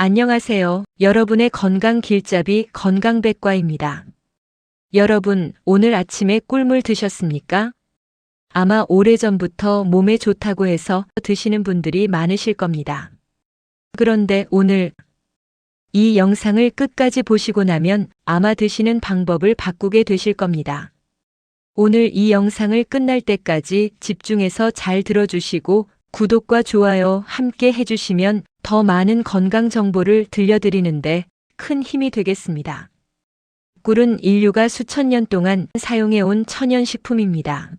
안녕하세요. 여러분의 건강 길잡이 건강백과입니다. 여러분, 오늘 아침에 꿀물 드셨습니까? 아마 오래전부터 몸에 좋다고 해서 드시는 분들이 많으실 겁니다. 그런데 오늘 이 영상을 끝까지 보시고 나면 아마 드시는 방법을 바꾸게 되실 겁니다. 오늘 이 영상을 끝날 때까지 집중해서 잘 들어주시고 구독과 좋아요 함께 해주시면 더 많은 건강 정보를 들려드리는데 큰 힘이 되겠습니다. 꿀은 인류가 수천 년 동안 사용해온 천연식품입니다.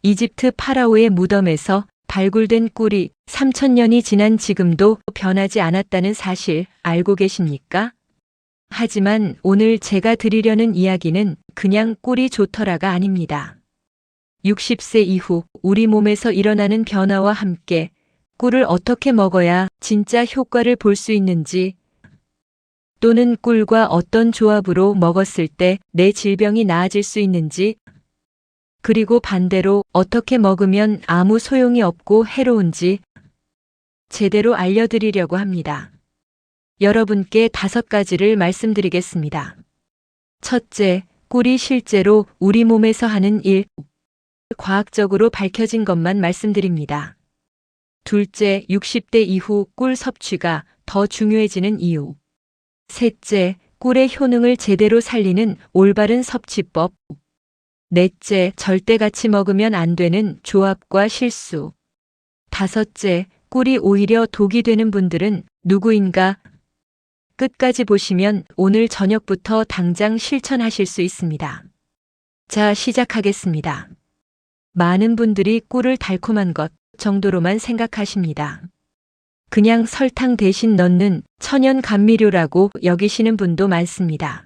이집트 파라오의 무덤에서 발굴된 꿀이 3000년이 지난 지금도 변하지 않았다는 사실 알고 계십니까? 하지만 오늘 제가 드리려는 이야기는 그냥 꿀이 좋더라가 아닙니다. 60세 이후 우리 몸에서 일어나는 변화와 함께 꿀을 어떻게 먹어야 진짜 효과를 볼 수 있는지, 또는 꿀과 어떤 조합으로 먹었을 때 내 질병이 나아질 수 있는지, 그리고 반대로 어떻게 먹으면 아무 소용이 없고 해로운지 제대로 알려드리려고 합니다. 여러분께 5가지를 말씀드리겠습니다. 첫째, 꿀이 실제로 우리 몸에서 하는 일, 과학적으로 밝혀진 것만 말씀드립니다. 둘째, 60대 이후 꿀 섭취가 더 중요해지는 이유. 셋째, 꿀의 효능을 제대로 살리는 올바른 섭취법. 넷째, 절대 같이 먹으면 안 되는 조합과 실수. 다섯째, 꿀이 오히려 독이 되는 분들은 누구인가? 끝까지 보시면 오늘 저녁부터 당장 실천하실 수 있습니다. 자, 시작하겠습니다. 많은 분들이 꿀을 달콤한 것 정도로만 생각하십니다. 그냥 설탕 대신 넣는 천연 감미료라고 여기시는 분도 많습니다.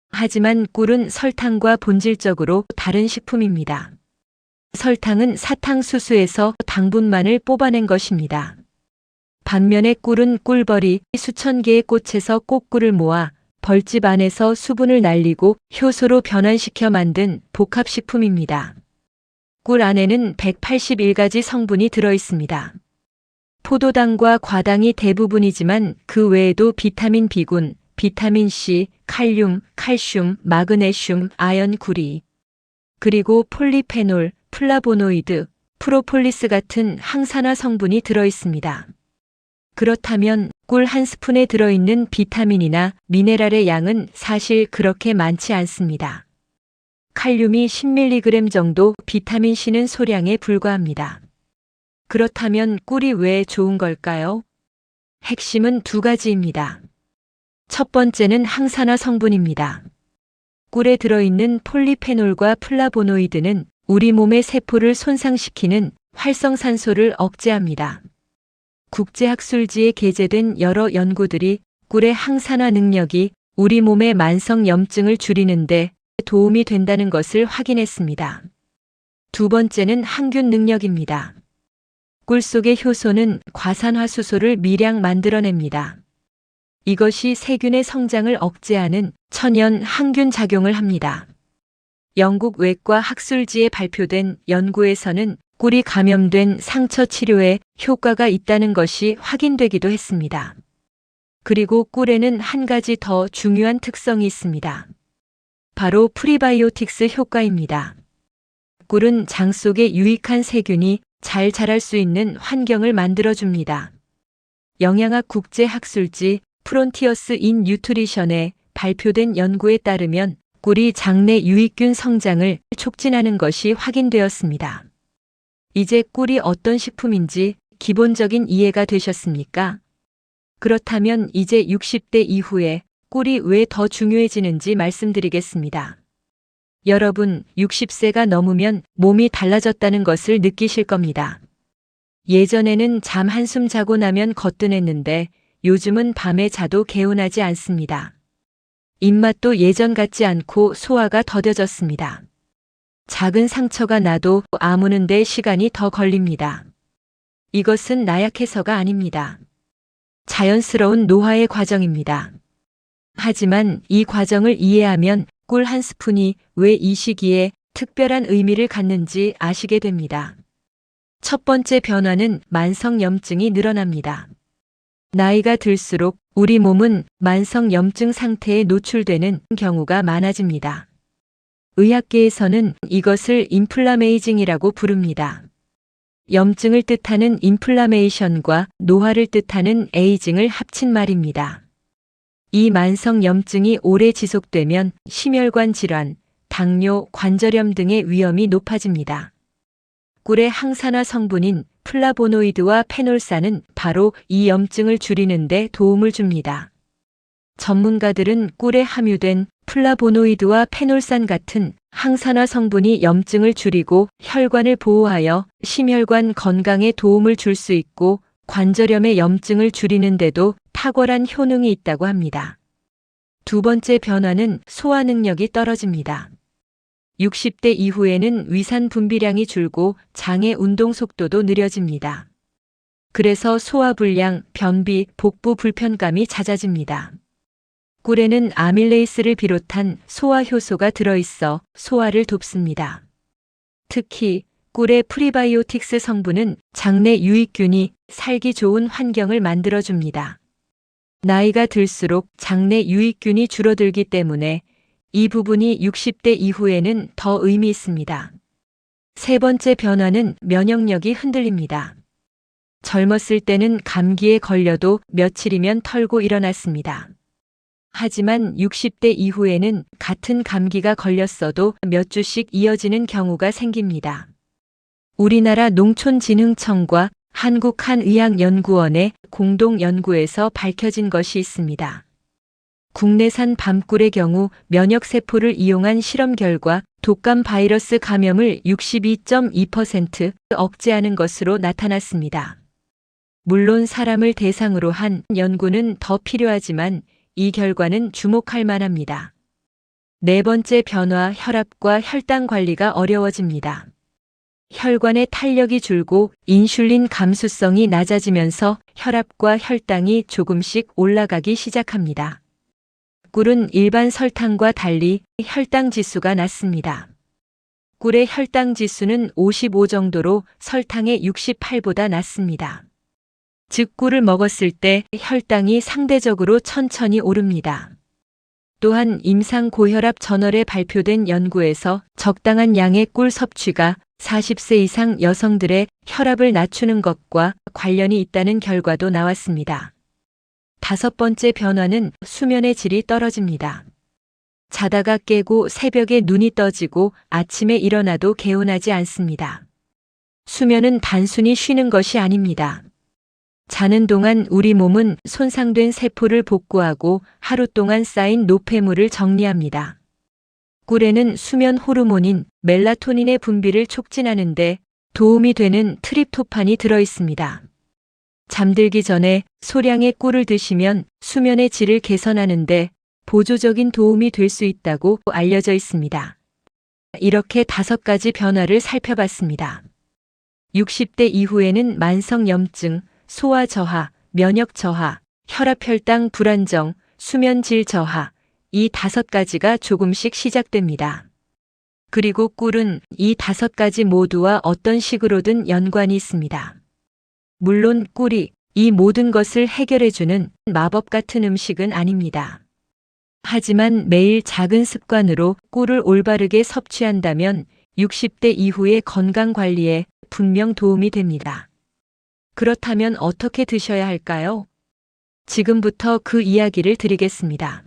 하지만 꿀은 설탕과 본질적으로 다른 식품입니다. 설탕은 사탕수수에서 당분만을 뽑아낸 것입니다. 반면에 꿀은 꿀벌이 수천 개의 꽃에서 꽃꿀을 모아 벌집 안에서 수분을 날리고 효소로 변환시켜 만든 복합식품입니다. 꿀 안에는 181가지 성분이 들어 있습니다. 포도당과 과당이 대부분이지만 그 외에도 비타민 B군, 비타민 C, 칼륨, 칼슘, 마그네슘, 아연, 구리, 그리고 폴리페놀, 플라보노이드, 프로폴리스 같은 항산화 성분이 들어 있습니다. 그렇다면 꿀 한 스푼에 들어있는 비타민이나 미네랄의 양은 사실 그렇게 많지 않습니다. 칼륨이 10mg 정도, 비타민 C는 소량에 불과합니다. 그렇다면 꿀이 왜 좋은 걸까요? 핵심은 2가지입니다. 첫 번째는 항산화 성분입니다. 꿀에 들어있는 폴리페놀과 플라보노이드는 우리 몸의 세포를 손상시키는 활성산소를 억제합니다. 국제학술지에 게재된 여러 연구들이 꿀의 항산화 능력이 우리 몸의 만성 염증을 줄이는데 도움이 된다는 것을 확인했습니다. 두 번째는 항균 능력입니다. 꿀 속의 효소는 과산화수소를 미량 만들어냅니다. 이것이 세균의 성장을 억제하는 천연 항균 작용을 합니다. 영국 외과 학술지에 발표된 연구에서는 꿀이 감염된 상처 치료에 효과가 있다는 것이 확인되기도 했습니다. 그리고 꿀에는 한 가지 더 중요한 특성이 있습니다. 바로 프리바이오틱스 효과입니다. 꿀은 장 속에 유익한 세균이 잘 자랄 수 있는 환경을 만들어줍니다. 영양학 국제학술지 프론티어스 인 뉴트리션에 발표된 연구에 따르면 꿀이 장내 유익균 성장을 촉진하는 것이 확인되었습니다. 이제 꿀이 어떤 식품인지 기본적인 이해가 되셨습니까? 그렇다면 이제 60대 이후에 꿀이 왜 더 중요해지는지 말씀드리겠습니다. 여러분, 60세가 넘으면 몸이 달라졌다는 것을 느끼실 겁니다. 예전에는 잠 한숨 자고 나면 거뜬했는데 요즘은 밤에 자도 개운하지 않습니다. 입맛도 예전 같지 않고 소화가 더뎌졌습니다. 작은 상처가 나도 아무는 데 시간이 더 걸립니다. 이것은 나약해서가 아닙니다. 자연스러운 노화의 과정입니다. 하지만 이 과정을 이해하면 꿀 한 스푼이 왜 이 시기에 특별한 의미를 갖는지 아시게 됩니다. 첫 번째 변화는 만성 염증이 늘어납니다. 나이가 들수록 우리 몸은 만성 염증 상태에 노출되는 경우가 많아집니다. 의학계에서는 이것을 인플라메이징이라고 부릅니다. 염증을 뜻하는 인플라메이션과 노화를 뜻하는 에이징을 합친 말입니다. 이 만성 염증이 오래 지속되면 심혈관 질환, 당뇨, 관절염 등의 위험이 높아집니다. 꿀의 항산화 성분인 플라보노이드와 페놀산은 바로 이 염증을 줄이는 데 도움을 줍니다. 전문가들은 꿀에 함유된 플라보노이드와 페놀산 같은 항산화 성분이 염증을 줄이고 혈관을 보호하여 심혈관 건강에 도움을 줄 수 있고 관절염의 염증을 줄이는 데도 탁월한 효능이 있다고 합니다. 두 번째 변화는 소화 능력이 떨어집니다. 60대 이후에는 위산 분비량이 줄고 장의 운동 속도도 느려집니다. 그래서 소화불량, 변비, 복부 불편감이 잦아집니다. 꿀에는 아밀레이스를 비롯한 소화 효소가 들어있어 소화를 돕습니다. 특히 꿀의 프리바이오틱스 성분은 장내 유익균이 살기 좋은 환경을 만들어줍니다. 나이가 들수록 장내 유익균이 줄어들기 때문에 이 부분이 60대 이후에는 더 의미 있습니다. 세 번째 변화는 면역력이 흔들립니다. 젊었을 때는 감기에 걸려도 며칠이면 털고 일어났습니다. 하지만 60대 이후에는 같은 감기가 걸렸어도 몇 주씩 이어지는 경우가 생깁니다. 우리나라 농촌진흥청과 한국한의학연구원의 공동 연구에서 밝혀진 것이 있습니다. 국내산 밤꿀의 경우 면역세포를 이용한 실험 결과 독감 바이러스 감염을 62.2% 억제하는 것으로 나타났습니다. 물론 사람을 대상으로 한 연구는 더 필요하지만 이 결과는 주목할 만합니다. 네 번째 변화, 혈압과 혈당 관리가 어려워집니다. 혈관의 탄력이 줄고 인슐린 감수성이 낮아지면서 혈압과 혈당이 조금씩 올라가기 시작합니다. 꿀은 일반 설탕과 달리 혈당 지수가 낮습니다. 꿀의 혈당 지수는 55 정도로 설탕의 68보다 낮습니다. 즉 꿀을 먹었을 때 혈당이 상대적으로 천천히 오릅니다. 또한 임상고혈압 저널에 발표된 연구에서 적당한 양의 꿀 섭취가 40세 이상 여성들의 혈압을 낮추는 것과 관련이 있다는 결과도 나왔습니다. 다섯 번째 변화는 수면의 질이 떨어집니다. 자다가 깨고 새벽에 눈이 떠지고 아침에 일어나도 개운하지 않습니다. 수면은 단순히 쉬는 것이 아닙니다. 자는 동안 우리 몸은 손상된 세포를 복구하고 하루 동안 쌓인 노폐물을 정리합니다. 꿀에는 수면 호르몬인 멜라토닌의 분비를 촉진하는 데 도움이 되는 트립토판이 들어있습니다. 잠들기 전에 소량의 꿀을 드시면 수면의 질을 개선하는데 보조적인 도움이 될 수 있다고 알려져 있습니다. 이렇게 5가지 변화를 살펴봤습니다. 60대 이후에는 만성 염증, 소화 저하, 면역 저하, 혈압 혈당 불안정, 수면 질 저하, 이 5가지가 조금씩 시작됩니다. 그리고 꿀은 이 5가지 모두와 어떤 식으로든 연관이 있습니다. 물론 꿀이 이 모든 것을 해결해주는 마법 같은 음식은 아닙니다. 하지만 매일 작은 습관으로 꿀을 올바르게 섭취한다면 60대 이후의 건강 관리에 분명 도움이 됩니다. 그렇다면 어떻게 드셔야 할까요? 지금부터 그 이야기를 드리겠습니다.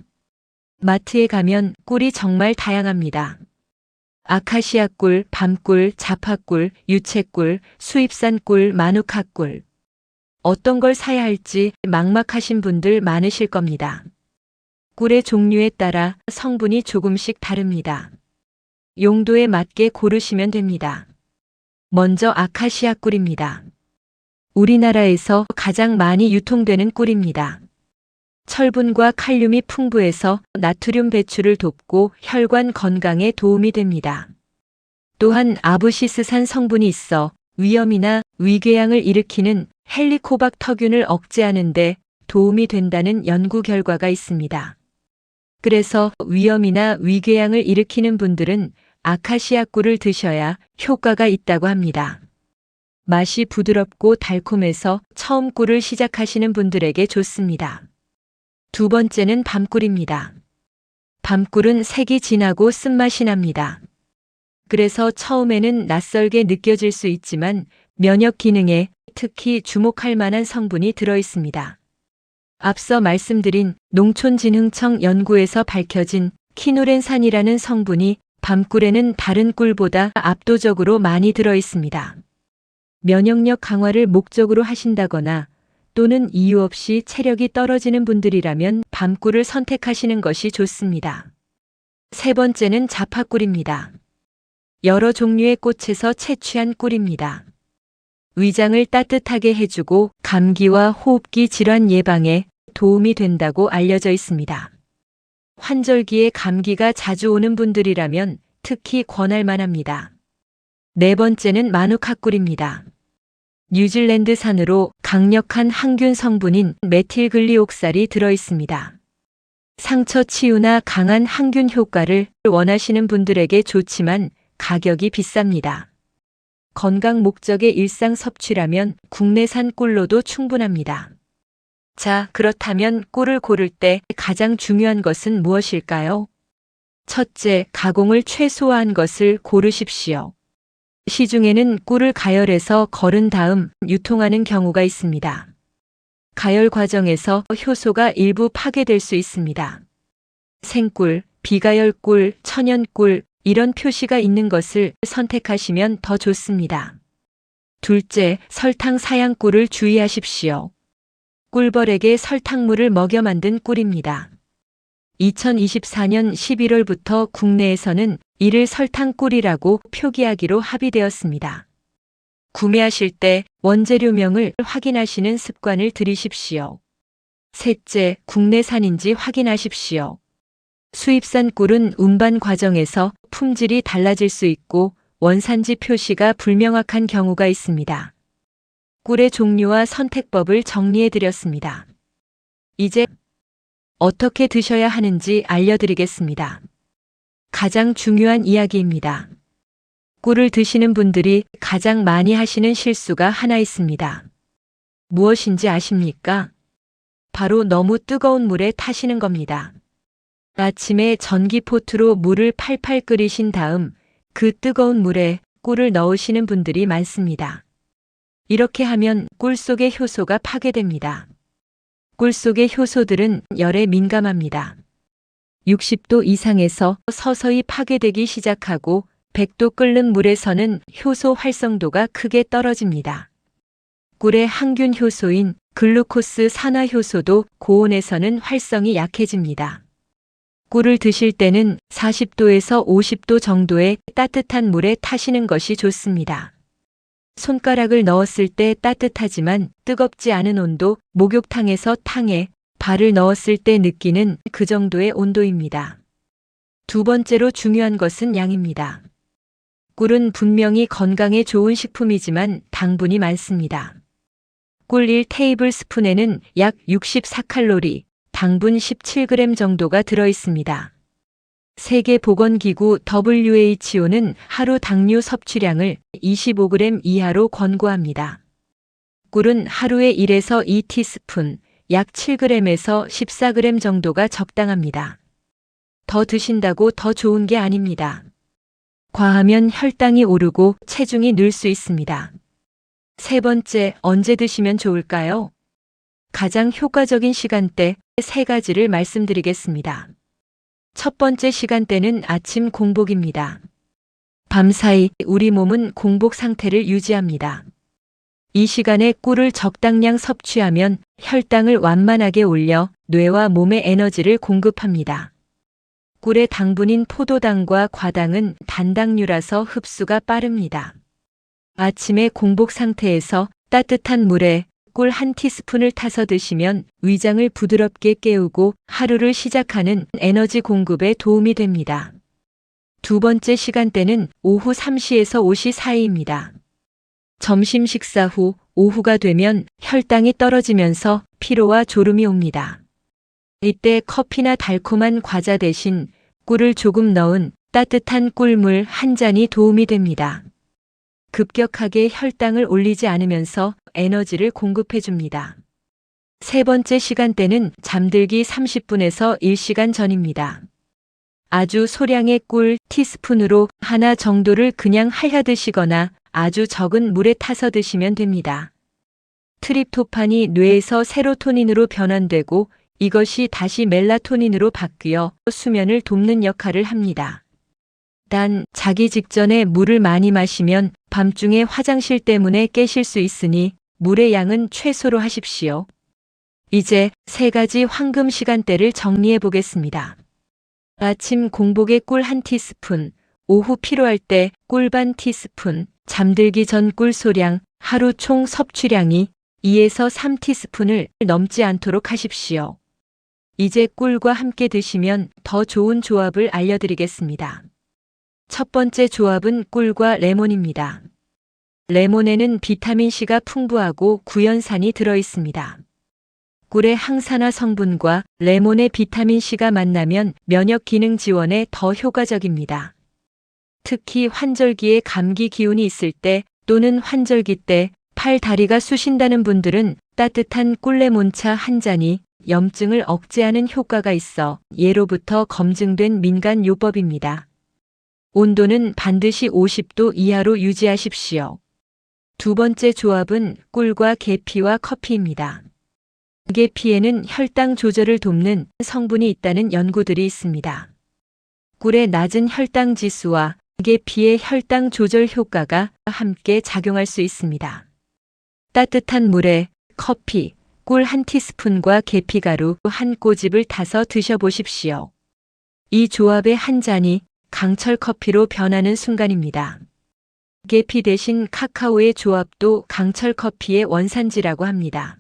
마트에 가면 꿀이 정말 다양합니다. 아카시아 꿀, 밤꿀, 자파꿀, 유채꿀, 수입산 꿀, 마누카 꿀. 어떤 걸 사야 할지 막막하신 분들 많으실 겁니다. 꿀의 종류에 따라 성분이 조금씩 다릅니다. 용도에 맞게 고르시면 됩니다. 먼저 아카시아 꿀입니다. 우리나라에서 가장 많이 유통되는 꿀입니다. 철분과 칼륨이 풍부해서 나트륨 배출을 돕고 혈관 건강에 도움이 됩니다. 또한 아부시스산 성분이 있어 위염이나 위궤양을 일으키는 헬리코박터균을 억제하는 데 도움이 된다는 연구 결과가 있습니다. 그래서 위염이나 위궤양을 일으키는 분들은 아카시아 꿀을 드셔야 효과가 있다고 합니다. 맛이 부드럽고 달콤해서 처음 꿀을 시작하시는 분들에게 좋습니다. 두 번째는 밤꿀입니다. 밤꿀은 색이 진하고 쓴맛이 납니다. 그래서 처음에는 낯설게 느껴질 수 있지만 면역 기능에 특히 주목할 만한 성분이 들어 있습니다. 앞서 말씀드린 농촌진흥청 연구에서 밝혀진 키누렌산이라는 성분이 밤꿀에는 다른 꿀보다 압도적으로 많이 들어 있습니다. 면역력 강화를 목적으로 하신다거나 또는 이유 없이 체력이 떨어지는 분들이라면 밤꿀을 선택하시는 것이 좋습니다. 세 번째는 자파꿀입니다. 여러 종류의 꽃에서 채취한 꿀입니다. 위장을 따뜻하게 해주고 감기와 호흡기 질환 예방에 도움이 된다고 알려져 있습니다. 환절기에 감기가 자주 오는 분들이라면 특히 권할 만합니다. 네 번째는 마누카꿀입니다. 뉴질랜드산으로 강력한 항균 성분인 메틸글리옥살이 들어 있습니다. 상처 치유나 강한 항균 효과를 원하시는 분들에게 좋지만 가격이 비쌉니다. 건강 목적의 일상 섭취라면 국내산 꿀로도 충분합니다. 자, 그렇다면 꿀을 고를 때 가장 중요한 것은 무엇일까요? 첫째, 가공을 최소화한 것을 고르십시오. 시중에는 꿀을 가열해서 거른 다음 유통하는 경우가 있습니다. 가열 과정에서 효소가 일부 파괴될 수 있습니다. 생꿀, 비가열꿀, 천연꿀, 이런 표시가 있는 것을 선택하시면 더 좋습니다. 둘째, 설탕 사양꿀을 주의하십시오. 꿀벌에게 설탕물을 먹여 만든 꿀입니다. 2024년 11월부터 국내에서는 이를 설탕꿀이라고 표기하기로 합의되었습니다. 구매하실 때 원재료명을 확인하시는 습관을 들이십시오. 셋째, 국내산인지 확인하십시오. 수입산 꿀은 운반 과정에서 품질이 달라질 수 있고 원산지 표시가 불명확한 경우가 있습니다. 꿀의 종류와 선택법을 정리해 드렸습니다. 이제 어떻게 드셔야 하는지 알려드리겠습니다. 가장 중요한 이야기입니다. 꿀을 드시는 분들이 가장 많이 하시는 실수가 하나 있습니다. 무엇인지 아십니까? 바로 너무 뜨거운 물에 타시는 겁니다. 아침에 전기포트로 물을 팔팔 끓이신 다음 그 뜨거운 물에 꿀을 넣으시는 분들이 많습니다. 이렇게 하면 꿀 속의 효소가 파괴됩니다. 꿀 속의 효소들은 열에 민감합니다. 60도 이상에서 서서히 파괴되기 시작하고 100도 끓는 물에서는 효소 활성도가 크게 떨어집니다. 꿀의 항균 효소인 글루코스 산화 효소도 고온에서는 활성이 약해집니다. 꿀을 드실 때는 40도에서 50도 정도의 따뜻한 물에 타시는 것이 좋습니다. 손가락을 넣었을 때 따뜻하지만 뜨겁지 않은 온도, 목욕탕에서 탕에 발을 넣었을 때 느끼는 그 정도의 온도입니다. 두 번째로 중요한 것은 양입니다. 꿀은 분명히 건강에 좋은 식품이지만 당분이 많습니다. 꿀 1테이블스푼에는 약 64칼로리, 당분 17g 정도가 들어 있습니다. 세계보건기구 WHO는 하루 당류 섭취량을 25g 이하로 권고합니다. 꿀은 하루에 1에서 2티스푼, 약 7g에서 14g 정도가 적당합니다. 더 드신다고 더 좋은 게 아닙니다. 과하면 혈당이 오르고 체중이 늘 수 있습니다. 세 번째, 언제 드시면 좋을까요? 가장 효과적인 시간대 세 가지를 말씀드리겠습니다. 첫 번째 시간대는 아침 공복입니다. 밤사이 우리 몸은 공복 상태를 유지합니다. 이 시간에 꿀을 적당량 섭취하면 혈당을 완만하게 올려 뇌와 몸에 에너지를 공급합니다. 꿀의 당분인 포도당과 과당은 단당류라서 흡수가 빠릅니다. 아침에 공복 상태에서 따뜻한 물에 꿀 1티스푼을 타서 드시면 위장을 부드럽게 깨우고 하루를 시작하는 에너지 공급에 도움이 됩니다. 두 번째 시간대는 오후 3시에서 5시 사이입니다. 점심 식사 후 오후가 되면 혈당이 떨어지면서 피로와 졸음이 옵니다. 이때 커피나 달콤한 과자 대신 꿀을 조금 넣은 따뜻한 꿀물 한 잔이 도움이 됩니다. 급격하게 혈당을 올리지 않으면서 에너지를 공급해 줍니다. 세 번째 시간대는 잠들기 30분에서 1시간 전입니다. 아주 소량의 꿀 티스푼으로 하나 정도를 그냥 핥아 드시거나 아주 적은 물에 타서 드시면 됩니다. 트립토판이 뇌에서 세로토닌으로 변환되고 이것이 다시 멜라토닌으로 바뀌어 수면을 돕는 역할을 합니다. 단, 자기 직전에 물을 많이 마시면 밤중에 화장실 때문에 깨실 수 있으니 물의 양은 최소로 하십시오. 이제 세 가지 황금 시간대를 정리해 보겠습니다. 아침 공복에 꿀 1티스푼, 오후 피로할 때 꿀 반 티스푼, 잠들기 전 꿀 소량, 하루 총 섭취량이 2에서 3티스푼을 넘지 않도록 하십시오. 이제 꿀과 함께 드시면 더 좋은 조합을 알려드리겠습니다. 첫 번째 조합은 꿀과 레몬입니다. 레몬에는 비타민C가 풍부하고 구연산이 들어있습니다. 꿀의 항산화 성분과 레몬의 비타민C가 만나면 면역 기능 지원에 더 효과적입니다. 특히 환절기에 감기 기운이 있을 때 또는 환절기 때 팔, 다리가 쑤신다는 분들은 따뜻한 꿀레몬차 한 잔이 염증을 억제하는 효과가 있어 예로부터 검증된 민간요법입니다. 온도는 반드시 50도 이하로 유지하십시오. 두 번째 조합은 꿀과 계피와 커피입니다. 계피에는 혈당 조절을 돕는 성분이 있다는 연구들이 있습니다. 꿀의 낮은 혈당 지수와 계피의 혈당 조절 효과가 함께 작용할 수 있습니다. 따뜻한 물에 커피, 꿀 1티스푼과 계피가루 한 꼬집을 타서 드셔보십시오. 이 조합의 한 잔이 강철 커피로 변하는 순간입니다. 계피 대신 카카오의 조합도 강철 커피의 원산지라고 합니다.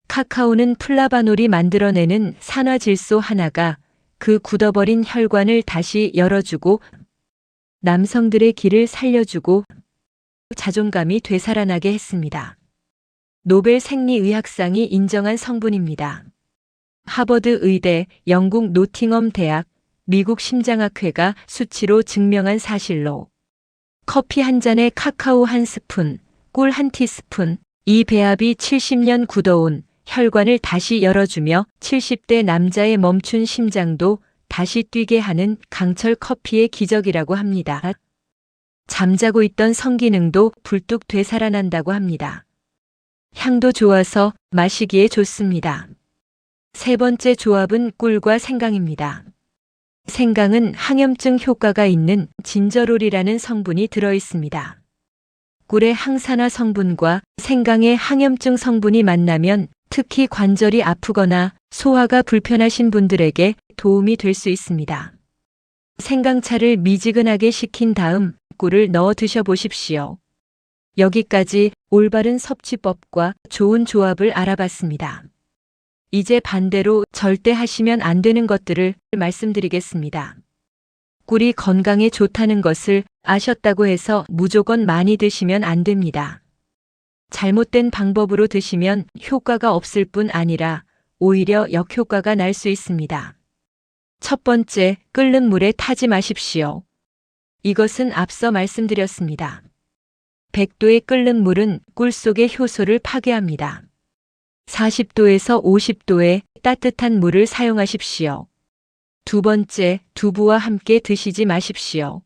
카카오는 플라바놀이 만들어내는 산화질소 하나가 그 굳어버린 혈관을 다시 열어주고 남성들의 기를 살려주고 자존감이 되살아나게 했습니다. 노벨 생리의학상이 인정한 성분입니다. 하버드 의대, 영국 노팅엄 대학, 미국 심장학회가 수치로 증명한 사실로 커피 한 잔에 카카오 한 스푼, 꿀 1티스푼, 이 배합이 70년 굳어온 혈관을 다시 열어주며 70대 남자의 멈춘 심장도 다시 뛰게 하는 강철 커피의 기적이라고 합니다. 잠자고 있던 성기능도 불뚝 되살아난다고 합니다. 향도 좋아서 마시기에 좋습니다. 세 번째 조합은 꿀과 생강입니다. 생강은 항염증 효과가 있는 진저롤이라는 성분이 들어있습니다. 꿀의 항산화 성분과 생강의 항염증 성분이 만나면 특히 관절이 아프거나 소화가 불편하신 분들에게 도움이 될 수 있습니다. 생강차를 미지근하게 식힌 다음 꿀을 넣어 드셔보십시오. 여기까지 올바른 섭취법과 좋은 조합을 알아봤습니다. 이제 반대로 절대 하시면 안 되는 것들을 말씀드리겠습니다. 꿀이 건강에 좋다는 것을 아셨다고 해서 무조건 많이 드시면 안 됩니다. 잘못된 방법으로 드시면 효과가 없을 뿐 아니라 오히려 역효과가 날 수 있습니다. 첫 번째, 끓는 물에 타지 마십시오. 이것은 앞서 말씀드렸습니다. 100도의 끓는 물은 꿀 속의 효소를 파괴합니다. 40도에서 50도의 따뜻한 물을 사용하십시오. 두 번째, 두부와 함께 드시지 마십시오.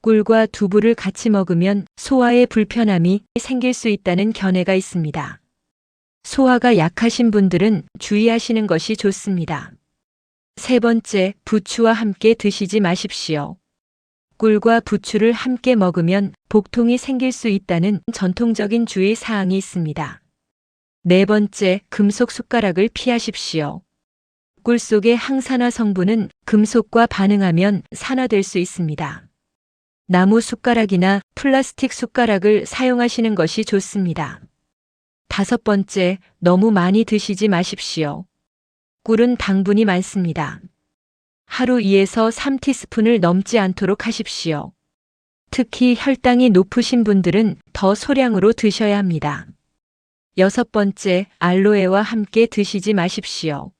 꿀과 두부를 같이 먹으면 소화에 불편함이 생길 수 있다는 견해가 있습니다. 소화가 약하신 분들은 주의하시는 것이 좋습니다. 세 번째, 부추와 함께 드시지 마십시오. 꿀과 부추를 함께 먹으면 복통이 생길 수 있다는 전통적인 주의 사항이 있습니다. 네 번째, 금속 숟가락을 피하십시오. 꿀 속의 항산화 성분은 금속과 반응하면 산화될 수 있습니다. 나무 숟가락이나 플라스틱 숟가락을 사용하시는 것이 좋습니다. 다섯 번째, 너무 많이 드시지 마십시오. 꿀은 당분이 많습니다. 하루 2에서 3티스푼을 넘지 않도록 하십시오. 특히 혈당이 높으신 분들은 더 소량으로 드셔야 합니다. 여섯 번째, 알로에와 함께 드시지 마십시오.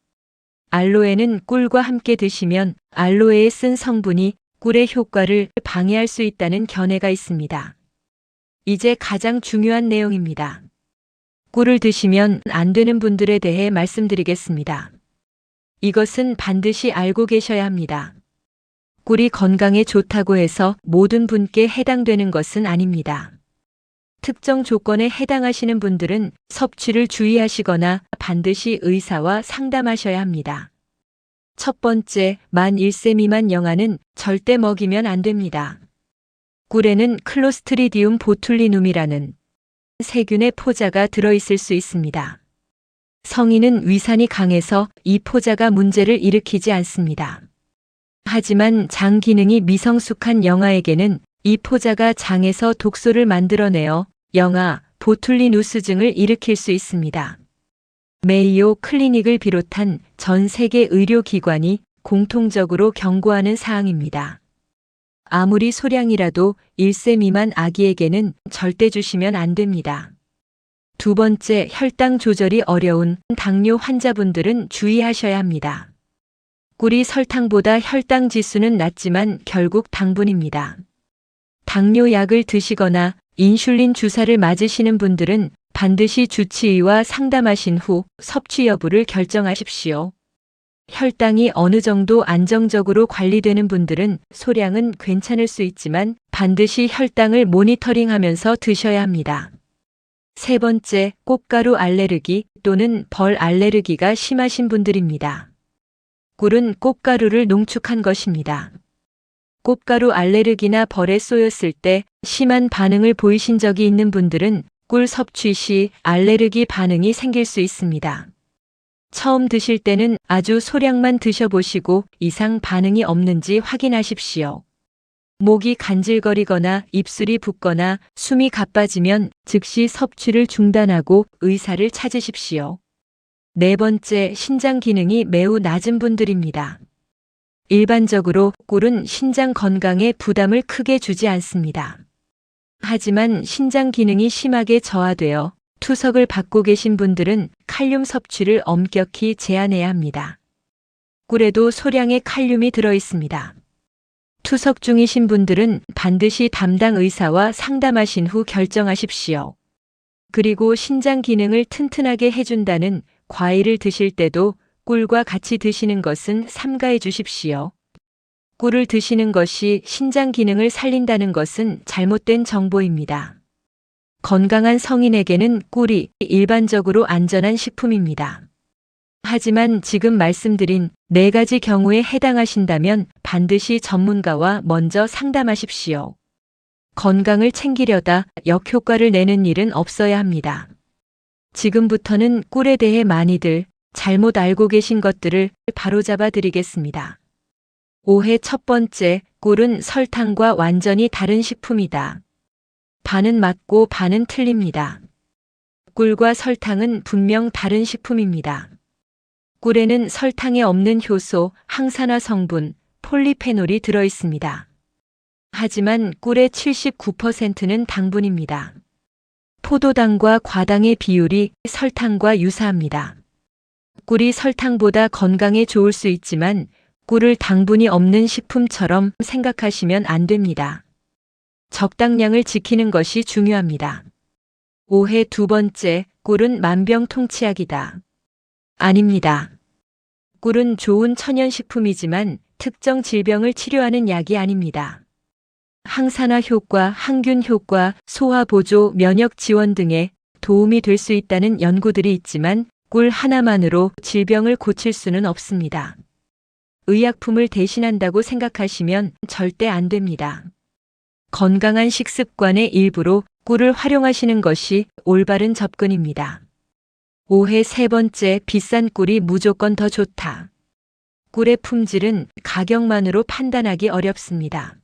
알로에는 꿀과 함께 드시면 알로에에 쓴 성분이 꿀의 효과를 방해할 수 있다는 견해가 있습니다. 이제 가장 중요한 내용입니다. 꿀을 드시면 안 되는 분들에 대해 말씀드리겠습니다. 이것은 반드시 알고 계셔야 합니다. 꿀이 건강에 좋다고 해서 모든 분께 해당되는 것은 아닙니다. 특정 조건에 해당하시는 분들은 섭취를 주의하시거나 반드시 의사와 상담하셔야 합니다. 첫 번째, 만 1세 미만 영아는 절대 먹이면 안 됩니다. 꿀에는 클로스트리디움 보툴리눔이라는 세균의 포자가 들어있을 수 있습니다. 성인은 위산이 강해서 이 포자가 문제를 일으키지 않습니다. 하지만 장 기능이 미성숙한 영아에게는 이 포자가 장에서 독소를 만들어내어 영아 보툴리누스증을 일으킬 수 있습니다. 메이오 클리닉을 비롯한 전 세계 의료기관이 공통적으로 경고하는 사항입니다. 아무리 소량이라도 1세 미만 아기에게는 절대 주시면 안 됩니다. 두 번째, 혈당 조절이 어려운 당뇨 환자분들은 주의하셔야 합니다. 꿀이 설탕보다 혈당 지수는 낮지만 결국 당분입니다. 당뇨약을 드시거나 인슐린 주사를 맞으시는 분들은 반드시 주치의와 상담하신 후 섭취 여부를 결정하십시오. 혈당이 어느 정도 안정적으로 관리되는 분들은 소량은 괜찮을 수 있지만 반드시 혈당을 모니터링하면서 드셔야 합니다. 세 번째, 꽃가루 알레르기 또는 벌 알레르기가 심하신 분들입니다. 꿀은 꽃가루를 농축한 것입니다. 꽃가루 알레르기나 벌에 쏘였을 때 심한 반응을 보이신 적이 있는 분들은 꿀 섭취 시 알레르기 반응이 생길 수 있습니다. 처음 드실 때는 아주 소량만 드셔보시고 이상 반응이 없는지 확인하십시오. 목이 간질거리거나 입술이 붓거나 숨이 가빠지면 즉시 섭취를 중단하고 의사를 찾으십시오. 네 번째, 신장 기능이 매우 낮은 분들입니다. 일반적으로 꿀은 신장 건강에 부담을 크게 주지 않습니다. 하지만 신장 기능이 심하게 저하되어 투석을 받고 계신 분들은 칼륨 섭취를 엄격히 제한해야 합니다. 꿀에도 소량의 칼륨이 들어 있습니다. 투석 중이신 분들은 반드시 담당 의사와 상담하신 후 결정하십시오. 그리고 신장 기능을 튼튼하게 해준다는 과일을 드실 때도 꿀과 같이 드시는 것은 삼가해 주십시오. 꿀을 드시는 것이 신장 기능을 살린다는 것은 잘못된 정보입니다. 건강한 성인에게는 꿀이 일반적으로 안전한 식품입니다. 하지만 지금 말씀드린 4가지 경우에 해당하신다면 반드시 전문가와 먼저 상담하십시오. 건강을 챙기려다 역효과를 내는 일은 없어야 합니다. 지금부터는 꿀에 대해 많이들 잘못 알고 계신 것들을 바로잡아 드리겠습니다. 오해 첫 번째, 꿀은 설탕과 완전히 다른 식품이다. 반은 맞고 반은 틀립니다. 꿀과 설탕은 분명 다른 식품입니다. 꿀에는 설탕에 없는 효소, 항산화 성분, 폴리페놀이 들어 있습니다. 하지만 꿀의 79%는 당분입니다. 포도당과 과당의 비율이 설탕과 유사합니다. 꿀이 설탕보다 건강에 좋을 수 있지만 꿀을 당분이 없는 식품처럼 생각하시면 안 됩니다. 적당량을 지키는 것이 중요합니다. 오해 두 번째, 꿀은 만병통치약이다. 아닙니다. 꿀은 좋은 천연식품이지만 특정 질병을 치료하는 약이 아닙니다. 항산화 효과, 항균 효과, 소화 보조, 면역 지원 등에 도움이 될 수 있다는 연구들이 있지만 꿀 하나만으로 질병을 고칠 수는 없습니다. 의약품을 대신한다고 생각하시면 절대 안 됩니다. 건강한 식습관의 일부로 꿀을 활용하시는 것이 올바른 접근입니다. 오해 세 번째, 비싼 꿀이 무조건 더 좋다. 꿀의 품질은 가격만으로 판단하기 어렵습니다.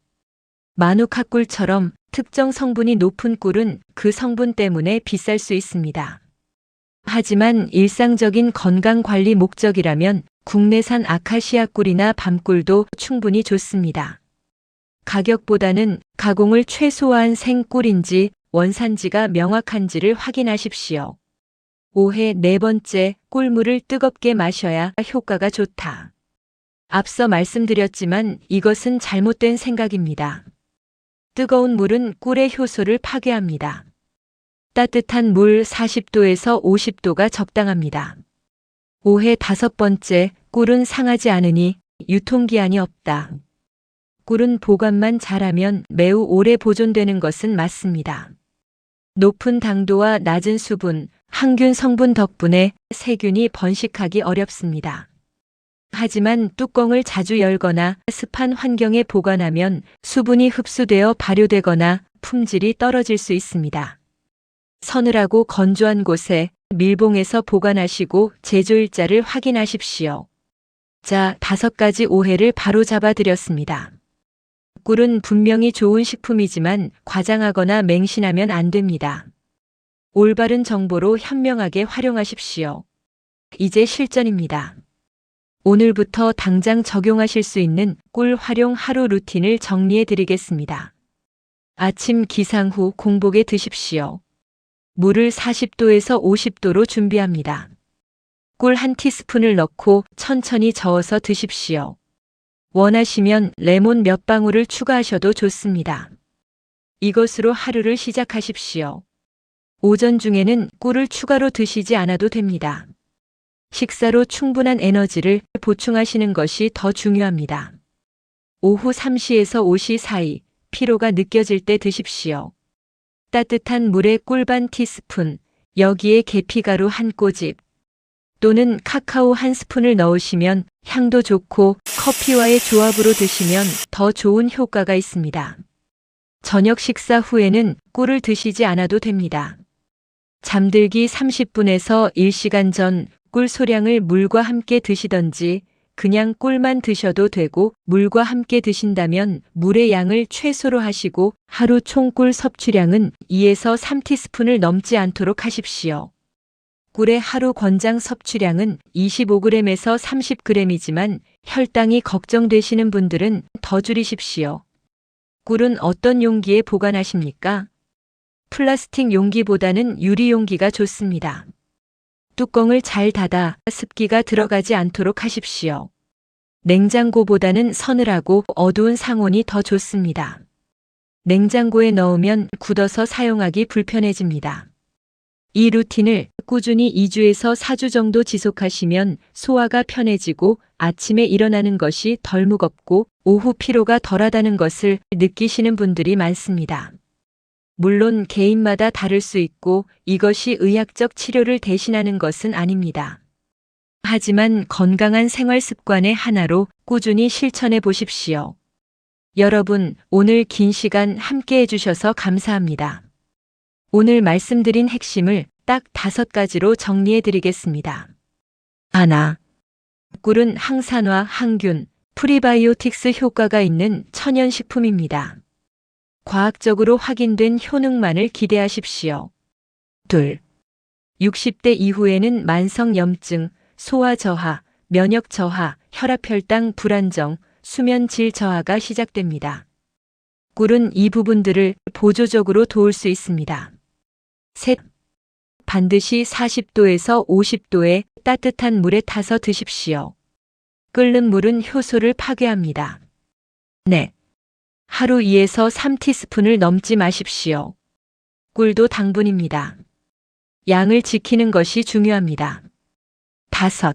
마누카 꿀처럼 특정 성분이 높은 꿀은 그 성분 때문에 비쌀 수 있습니다. 하지만 일상적인 건강관리 목적이라면 국내산 아카시아 꿀이나 밤꿀도 충분히 좋습니다. 가격보다는 가공을 최소화한 생꿀인지 원산지가 명확한지를 확인하십시오. 오해 네 번째, 꿀물을 뜨겁게 마셔야 효과가 좋다. 앞서 말씀드렸지만 이것은 잘못된 생각입니다. 뜨거운 물은 꿀의 효소를 파괴합니다. 따뜻한 물 40도에서 50도가 적당합니다. 오해 5번째, 꿀은 상하지 않으니 유통기한이 없다. 꿀은 보관만 잘하면 매우 오래 보존되는 것은 맞습니다. 높은 당도와 낮은 수분, 항균 성분 덕분에 세균이 번식하기 어렵습니다. 하지만 뚜껑을 자주 열거나 습한 환경에 보관하면 수분이 흡수되어 발효되거나 품질이 떨어질 수 있습니다. 서늘하고 건조한 곳에 밀봉해서 보관하시고 제조일자를 확인하십시오. 자, 5가지 오해를 바로잡아 드렸습니다. 꿀은 분명히 좋은 식품이지만 과장하거나 맹신하면 안 됩니다. 올바른 정보로 현명하게 활용하십시오. 이제 실전입니다. 오늘부터 당장 적용하실 수 있는 꿀 활용 하루 루틴을 정리해 드리겠습니다. 아침 기상 후 공복에 드십시오. 물을 40도에서 50도로 준비합니다. 꿀 1티스푼을 넣고 천천히 저어서 드십시오. 원하시면 레몬 몇 방울을 추가하셔도 좋습니다. 이것으로 하루를 시작하십시오. 오전 중에는 꿀을 추가로 드시지 않아도 됩니다. 식사로 충분한 에너지를 보충하시는 것이 더 중요합니다. 오후 3시에서 5시 사이 피로가 느껴질 때 드십시오. 따뜻한 물에 꿀 반 티스푼, 여기에 계피가루 한 꼬집 또는 카카오 한 스푼을 넣으시면 향도 좋고 커피와의 조합으로 드시면 더 좋은 효과가 있습니다. 저녁 식사 후에는 꿀을 드시지 않아도 됩니다. 잠들기 30분에서 1시간 전 꿀 소량을 물과 함께 드시던지 그냥 꿀만 드셔도 되고 물과 함께 드신다면 물의 양을 최소로 하시고 하루 총 꿀 섭취량은 2에서 3티스푼을 넘지 않도록 하십시오. 꿀의 하루 권장 섭취량은 25g에서 30g이지만 혈당이 걱정되시는 분들은 더 줄이십시오. 꿀은 어떤 용기에 보관하십니까? 플라스틱 용기보다는 유리 용기가 좋습니다. 뚜껑을 잘 닫아 습기가 들어가지 않도록 하십시오. 냉장고보다는 서늘하고 어두운 상온이 더 좋습니다. 냉장고에 넣으면 굳어서 사용하기 불편해집니다. 이 루틴을 꾸준히 2주에서 4주 정도 지속하시면 소화가 편해지고 아침에 일어나는 것이 덜 무겁고 오후 피로가 덜하다는 것을 느끼시는 분들이 많습니다. 물론 개인마다 다를 수 있고 이것이 의학적 치료를 대신하는 것은 아닙니다. 하지만 건강한 생활 습관의 하나로 꾸준히 실천해 보십시오. 여러분, 오늘 긴 시간 함께 해주셔서 감사합니다. 오늘 말씀드린 핵심을 딱 5가지로 정리해 드리겠습니다. 하나, 꿀은 항산화, 항균, 프리바이오틱스 효과가 있는 천연식품입니다. 과학적으로 확인된 효능만을 기대하십시오. 둘, 60대 이후에는 만성염증, 소화 저하, 면역 저하, 혈압혈당 불안정, 수면 질 저하가 시작됩니다. 꿀은 이 부분들을 보조적으로 도울 수 있습니다. 셋, 반드시 40도에서 50도의 따뜻한 물에 타서 드십시오. 끓는 물은 효소를 파괴합니다. 넷, 하루 2에서 3티스푼을 넘지 마십시오. 꿀도 당분입니다. 양을 지키는 것이 중요합니다. 5.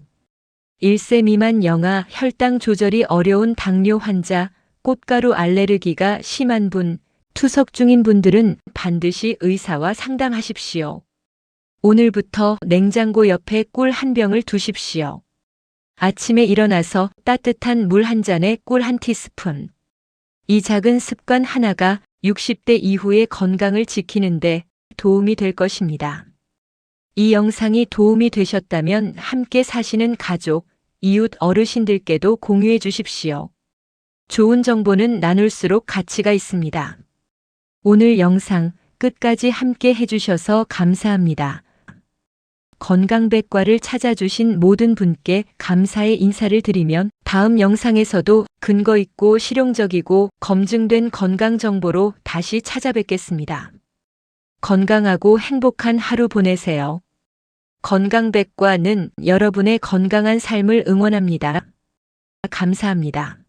1세 미만 영아, 혈당 조절이 어려운 당뇨 환자, 꽃가루 알레르기가 심한 분, 투석 중인 분들은 반드시 의사와 상담하십시오. 오늘부터 냉장고 옆에 꿀 한 병을 두십시오. 아침에 일어나서 따뜻한 물 한 잔에 꿀 1티스푼. 이 작은 습관 하나가 60대 이후의 건강을 지키는데 도움이 될 것입니다. 이 영상이 도움이 되셨다면 함께 사시는 가족, 이웃 어르신들께도 공유해 주십시오. 좋은 정보는 나눌수록 가치가 있습니다. 오늘 영상 끝까지 함께 해주셔서 감사합니다. 건강백과를 찾아주신 모든 분께 감사의 인사를 드리면 다음 영상에서도 근거 있고 실용적이고 검증된 건강 정보로 다시 찾아뵙겠습니다. 건강하고 행복한 하루 보내세요. 건강백과는 여러분의 건강한 삶을 응원합니다. 감사합니다.